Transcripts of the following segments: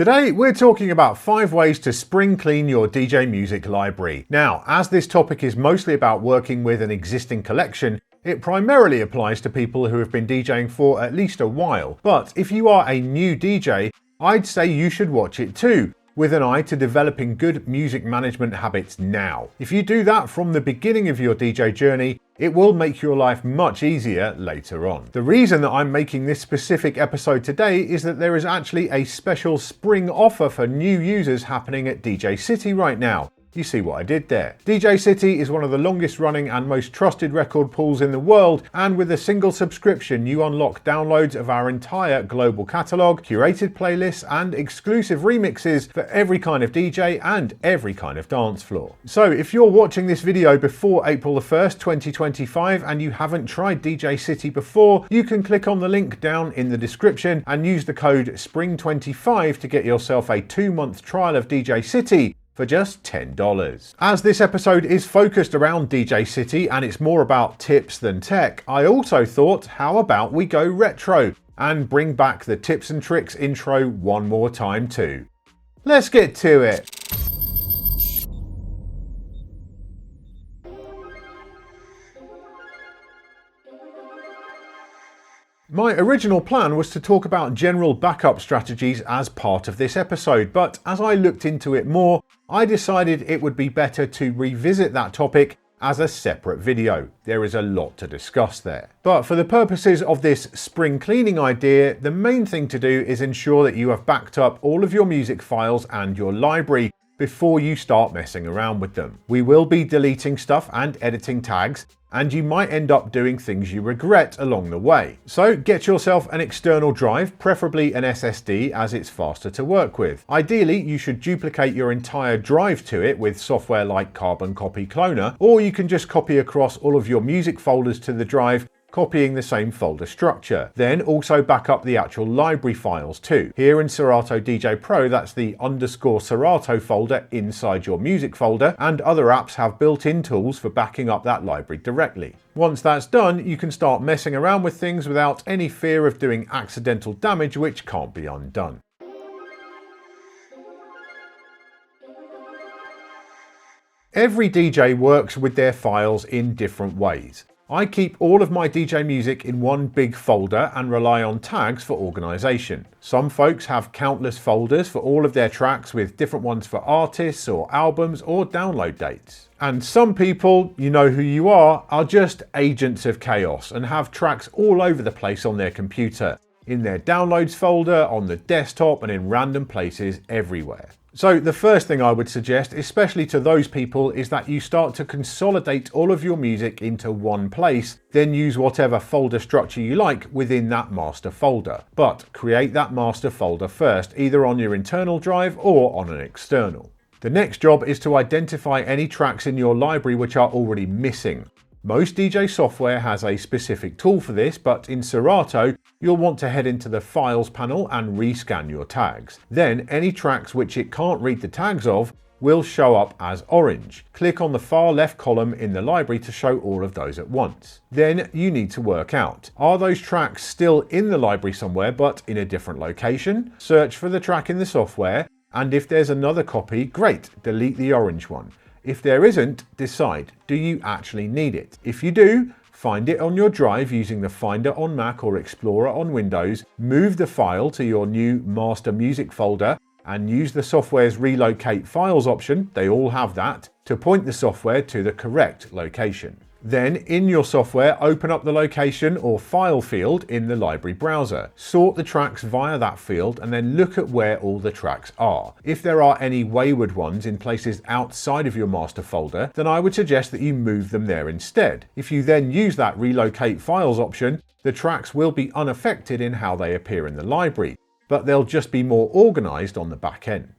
Today we're talking about 5 ways to spring clean your DJ music library. Now, as this topic is mostly about working with an existing collection, it primarily applies to people who have been DJing for at least a while. But if you are a new DJ, I'd say you should watch it too, with an eye to developing good music management habits now. If you do that from the beginning of your DJ journey, it will make your life much easier later on. The reason that I'm making this specific episode today is that there is actually a special spring offer for new users happening at DJcity right now. You see what I did there. DJcity is one of the longest running and most trusted record pools in the world, and with a single subscription you unlock downloads of our entire global catalogue, curated playlists and exclusive remixes for every kind of DJ and every kind of dance floor. So if you're watching this video before April the 1st, 2025 and you haven't tried DJcity before, you can click on the link down in the description and use the code SPRING25 to get yourself a 2-month trial of DJcity for just $10. As this episode is focused around DJcity and it's more about tips than tech, I also thought, how about we go retro and bring back the tips and tricks intro one more time too. Let's get to it. My original plan was to talk about general backup strategies as part of this episode, but as I looked into it more, I decided it would be better to revisit that topic as a separate video. There is a lot to discuss there. But for the purposes of this spring cleaning idea, the main thing to do is ensure that you have backed up all of your music files and your library before you start messing around with them. We will be deleting stuff and editing tags, and you might end up doing things you regret along the way. So get yourself an external drive, preferably an SSD, as it's faster to work with. Ideally, you should duplicate your entire drive to it with software like Carbon Copy Cloner, or you can just copy across all of your music folders to the drive, copying the same folder structure. Then also back up the actual library files too. Here in Serato DJ Pro, that's the _Serato folder inside your music folder, and other apps have built-in tools for backing up that library directly. Once that's done, you can start messing around with things without any fear of doing accidental damage which can't be undone. Every DJ works with their files in different ways. I keep all of my DJ music in one big folder and rely on tags for organisation. Some folks have countless folders for all of their tracks with different ones for artists or albums or download dates. And some people, you know who you are just agents of chaos and have tracks all over the place on their computer, in their downloads folder, on the desktop and in random places everywhere. So the first thing I would suggest, especially to those people, is that you start to consolidate all of your music into one place, then use whatever folder structure you like within that master folder. But create that master folder first, either on your internal drive or on an external. The next job is to identify any tracks in your library which are already missing. Most DJ software has a specific tool for this, but in Serato, you'll want to head into the Files panel and rescan your tags. Then, any tracks which it can't read the tags of will show up as orange. Click on the far left column in the library to show all of those at once. Then you need to work out, are those tracks still in the library somewhere but in a different location? Search for the track in the software, and if there's another copy, great, delete the orange one. If there isn't, decide, do you actually need it? If you do, find it on your drive using the Finder on Mac or Explorer on Windows, move the file to your new master music folder and use the software's relocate files option, they all have that, to point the software to the correct location. Then, in your software, open up the location or file field in the library browser. Sort the tracks via that field and then look at where all the tracks are. If there are any wayward ones in places outside of your master folder, then I would suggest that you move them there instead. If you then use that relocate files option, the tracks will be unaffected in how they appear in the library, but they'll just be more organised on the back end.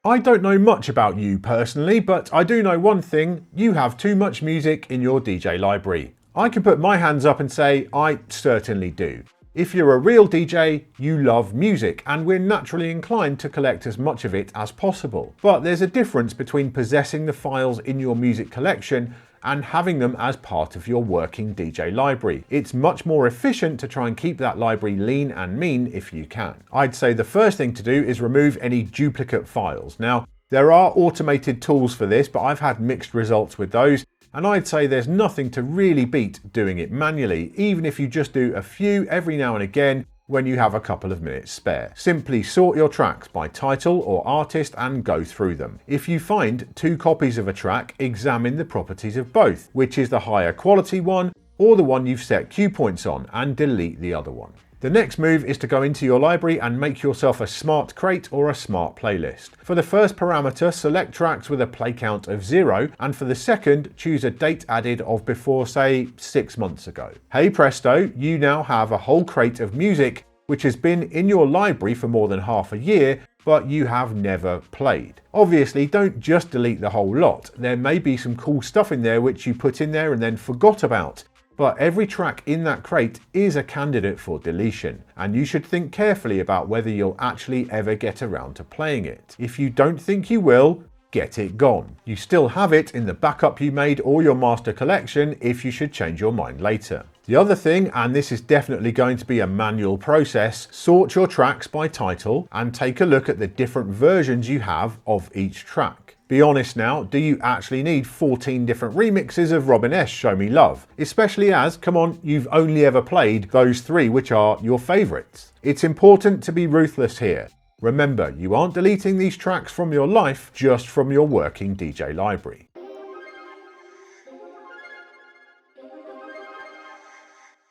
I don't know much about you personally, but I do know one thing: you have too much music in your DJ library. I can put my hands up and say I certainly do. If you're a real DJ, you love music, and we're naturally inclined to collect as much of it as possible. But there's a difference between possessing the files in your music collection and having them as part of your working DJ library. It's much more efficient to try and keep that library lean and mean if you can. I'd say the first thing to do is remove any duplicate files. Now, there are automated tools for this, but I've had mixed results with those, and I'd say there's nothing to really beat doing it manually, even if you just do a few every now and again when you have a couple of minutes spare. Simply sort your tracks by title or artist and go through them. If you find 2 copies of a track, examine the properties of both, which is the higher quality one or the one you've set cue points on, and delete the other one. The next move is to go into your library and make yourself a smart crate or a smart playlist. For the first parameter, select tracks with a play count of 0, and for the second, choose a date added of before, say, 6 months ago. Hey presto, you now have a whole crate of music which has been in your library for more than half a year, but you have never played. Obviously, don't just delete the whole lot. There may be some cool stuff in there which you put in there and then forgot about. But every track in that crate is a candidate for deletion, and you should think carefully about whether you'll actually ever get around to playing it. If you don't think you will, get it gone. You still have it in the backup you made or your master collection if you should change your mind later. The other thing, and this is definitely going to be a manual process, sort your tracks by title and take a look at the different versions you have of each track. Be honest now, do you actually need 14 different remixes of Robin S. Show Me Love? Especially as, come on, you've only ever played those 3 which are your favourites. It's important to be ruthless here. Remember, you aren't deleting these tracks from your life, just from your working DJ library.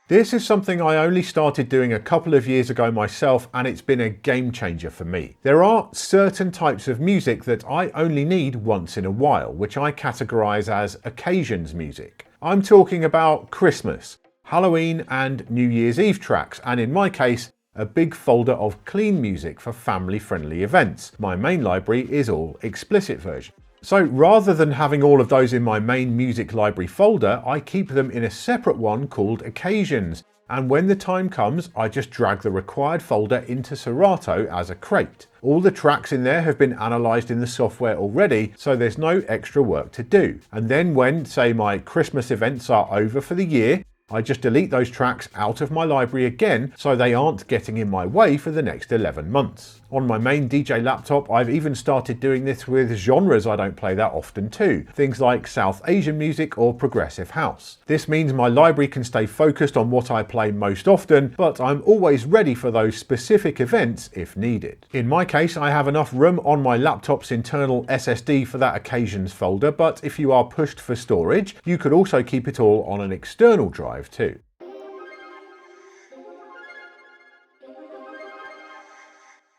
This is something I only started doing a couple of years ago myself, and it's been a game changer for me. There are certain types of music that I only need once in a while, which I categorize as occasions music. I'm talking about Christmas, Halloween and New Year's Eve tracks, and in my case, a big folder of clean music for family-friendly events. My main library is all explicit version. So rather than having all of those in my main music library folder, I keep them in a separate one called Occasions, and when the time comes, I just drag the required folder into Serato as a crate. All the tracks in there have been analysed in the software already, so there's no extra work to do. And then when, say, my Christmas events are over for the year, I just delete those tracks out of my library again so they aren't getting in my way for the next 11 months. On my main DJ laptop, I've even started doing this with genres I don't play that often too, things like South Asian music or progressive house. This means my library can stay focused on what I play most often, but I'm always ready for those specific events if needed. In my case, I have enough room on my laptop's internal SSD for that occasions folder, but if you are pushed for storage, you could also keep it all on an external drive too.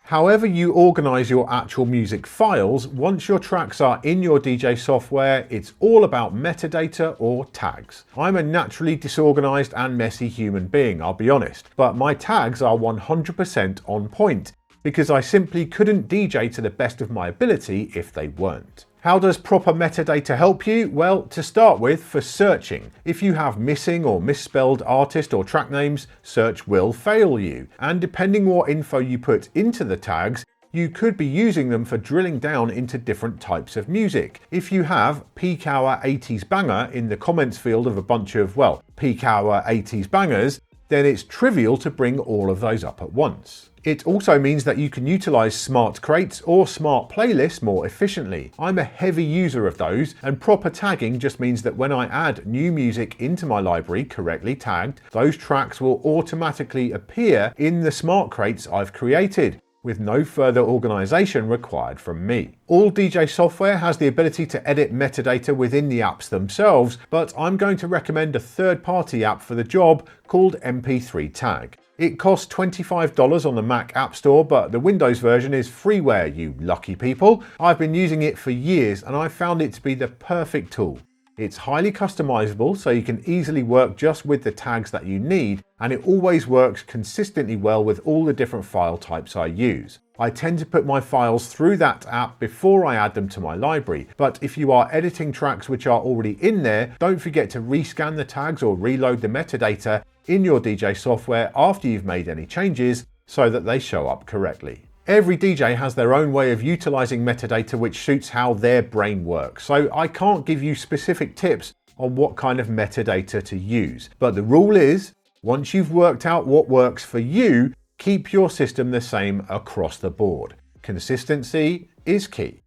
However you organise your actual music files, once your tracks are in your DJ software, it's all about metadata or tags. I'm a naturally disorganised and messy human being, I'll be honest, but my tags are 100% on point, because I simply couldn't DJ to the best of my ability if they weren't. How does proper metadata help you? Well, to start with, for searching. If you have missing or misspelled artist or track names, search will fail you. And depending what info you put into the tags, you could be using them for drilling down into different types of music. If you have peak hour 80s banger in the comments field of a bunch of, well, peak hour 80s bangers, then it's trivial to bring all of those up at once. It also means that you can utilize smart crates or smart playlists more efficiently. I'm a heavy user of those, and proper tagging just means that when I add new music into my library correctly tagged, those tracks will automatically appear in the smart crates I've created, with no further organisation required from me. All DJ software has the ability to edit metadata within the apps themselves, but I'm going to recommend a third-party app for the job called MP3 Tag. It costs $25 on the Mac App Store, but the Windows version is freeware, you lucky people. I've been using it for years and I've found it to be the perfect tool. It's highly customizable, so you can easily work just with the tags that you need, and it always works consistently well with all the different file types I use. I tend to put my files through that app before I add them to my library, but if you are editing tracks which are already in there, don't forget to rescan the tags or reload the metadata in your DJ software after you've made any changes so that they show up correctly. Every DJ has their own way of utilizing metadata which suits how their brain works, so I can't give you specific tips on what kind of metadata to use. But the rule is, once you've worked out what works for you, keep your system the same across the board. Consistency is key.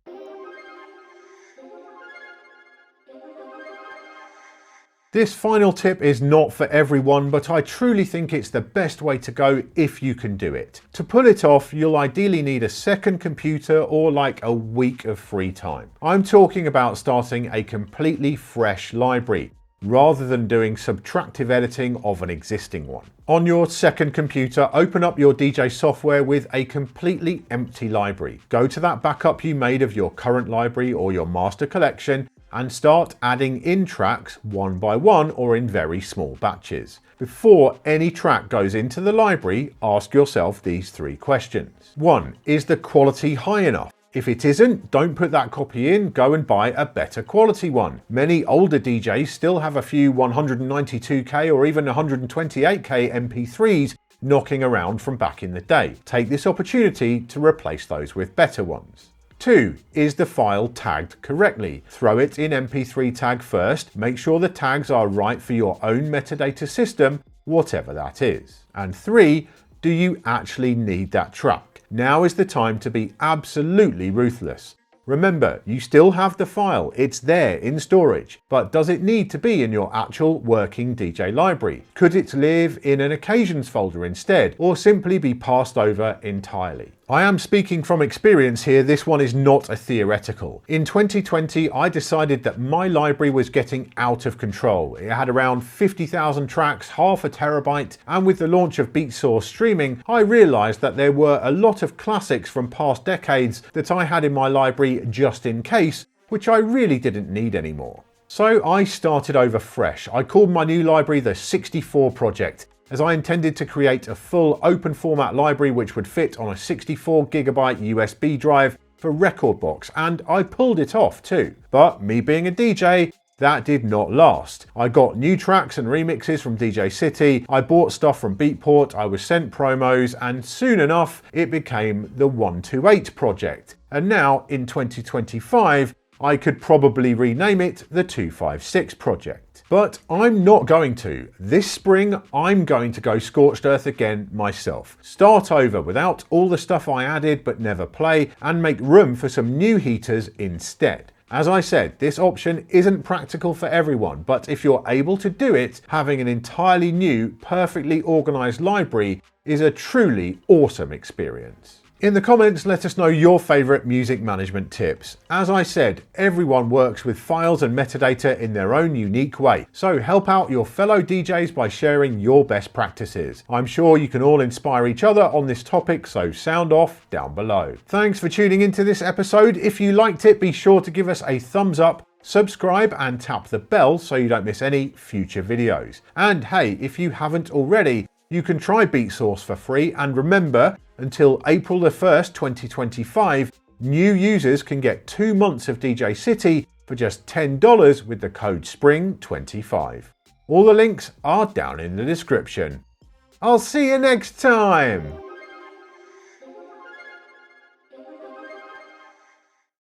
This final tip is not for everyone, but I truly think it's the best way to go if you can do it. To pull it off, you'll ideally need a second computer or like a week of free time. I'm talking about starting a completely fresh library, rather than doing subtractive editing of an existing one. On your second computer, open up your DJ software with a completely empty library. Go to that backup you made of your current library or your master collection and start adding in tracks one by one or in very small batches. Before any track goes into the library, ask yourself these 3 questions. 1. Is the quality high enough? If it isn't, don't put that copy in, go and buy a better quality one. Many older DJs still have a few 192K or even 128K MP3s knocking around from back in the day. Take this opportunity to replace those with better ones. 2. Is the file tagged correctly? Throw it in MP3 tag first, make sure the tags are right for your own metadata system, whatever that is. And 3. Do you actually need that track? Now is the time to be absolutely ruthless. Remember, you still have the file, it's there in storage, but does it need to be in your actual working DJ library? Could it live in an occasions folder instead, or simply be passed over entirely? I am speaking from experience here, this one is not a theoretical. In 2020, I decided that my library was getting out of control. It had around 50,000 tracks, half a terabyte, and with the launch of Beatsource streaming, I realized that there were a lot of classics from past decades that I had in my library just in case, which I really didn't need anymore. So I started over fresh. I called my new library the 64 Project, as I intended to create a full open format library which would fit on a 64GB USB drive for Rekordbox, and I pulled it off too. But me being a DJ, that did not last. I got new tracks and remixes from DJcity, I bought stuff from Beatport, I was sent promos, and soon enough it became the 128 Project. And now in 2025, I could probably rename it the 256 Project. But I'm not going to. This spring, I'm going to go scorched earth again myself. Start over without all the stuff I added but never play, and make room for some new heaters instead. As I said, this option isn't practical for everyone, but if you're able to do it, having an entirely new, perfectly organized library is a truly awesome experience. In the comments, let us know your favorite music management tips. As I said, everyone works with files and metadata in their own unique way, so help out your fellow DJs by sharing your best practices. I'm sure you can all inspire each other on this topic, so sound off down below. Thanks for tuning into this episode. If you liked it, be sure to give us a thumbs up, subscribe and tap the bell so you don't miss any future videos. And hey, if you haven't already, you can try Beatsource for free, and remember, until April the 1st, 2025, new users can get 2 months of DJcity for just $10 with the code SPRING25. All the links are down in the description. I'll see you next time!